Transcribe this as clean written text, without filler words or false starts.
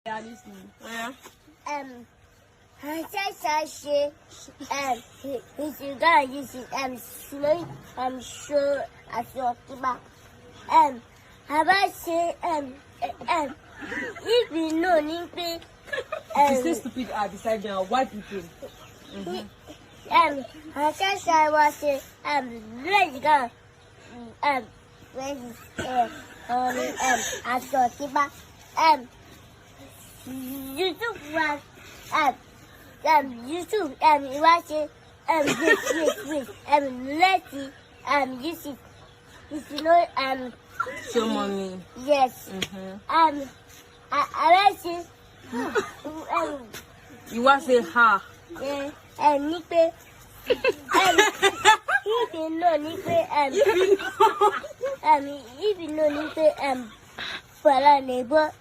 Yeah, listening. Yeah. I say, if you gonna use it, slow, sure, I feel about, how about say, if you know, Nimpy, You say stupid are beside you, white people. I guess I was say, ready go, ready, I thought about, you took one, you too, watch it, wait, let's see, you see, if you know, Show mommy. yes, I like it, You want to say ha? Nipe, if you know, Nipe, if you know, Nipe, for a neighbor,